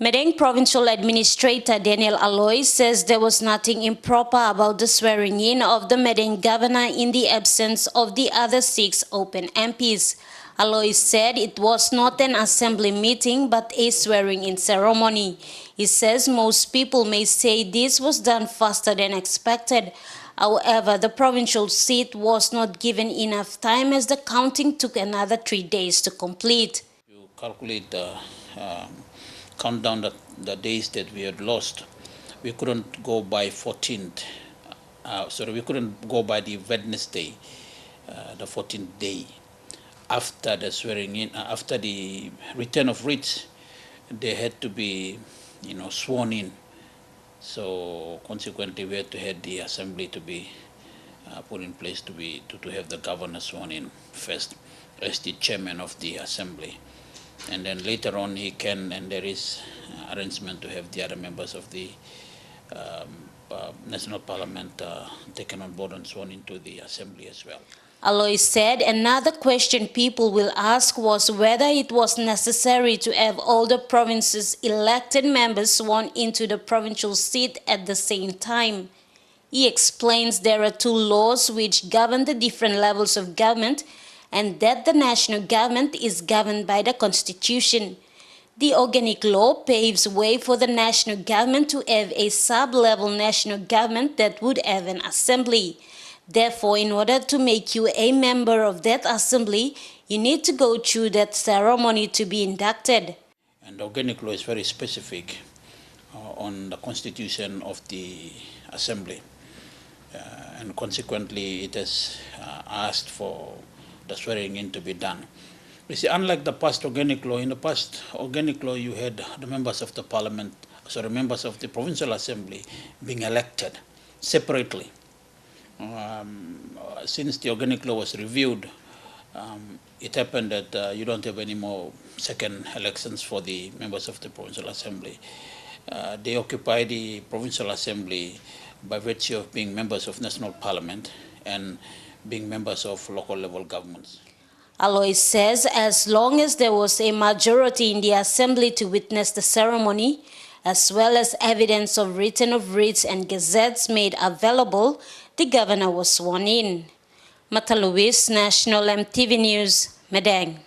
Madang Provincial Administrator Daniel Aloi says there was nothing improper about the swearing-in of the Madang Governor in the absence of the other 6 open MPs. Aloi said it was not an assembly meeting but a swearing-in ceremony. He says most people may say this was done faster than expected. However, the provincial seat was not given enough time as the counting took another 3 days to complete. You calculate the count down the days that we had lost. We couldn't go by 14th. We couldn't go by the Wednesday, the 14th day. After the swearing in, after the return of writs, they had to be, sworn in. So consequently, we had to have the assembly to be put in place to have the governor sworn in first as the chairman of the assembly. And then later on he can, and there is arrangement to have the other members of the National Parliament taken on board and sworn into the assembly as well. Aloi said another question people will ask was whether it was necessary to have all the province's elected members sworn into the provincial seat at the same time. He explains there are 2 laws which govern the different levels of government, and that the national government is governed by the Constitution. The organic law paves way for the national government to have a sub-level national government that would have an assembly. Therefore, in order to make you a member of that assembly, you need to go through that ceremony to be inducted. And the organic law is very specific on the constitution of the assembly. And consequently, it has asked for the swearing in to be done. You see, unlike the past organic law, in the past organic law you had the members of the parliament, members of the provincial assembly being elected separately. Since the organic law was reviewed, it happened that you don't have any more second elections for the members of the provincial assembly. They occupy the provincial assembly by virtue of being members of national parliament and being members of local level governments. Aloi says as long as there was a majority in the assembly to witness the ceremony, as well as evidence of return of writs and gazettes made available, the governor was sworn in. Mata Luis, National EMTV News, Madang.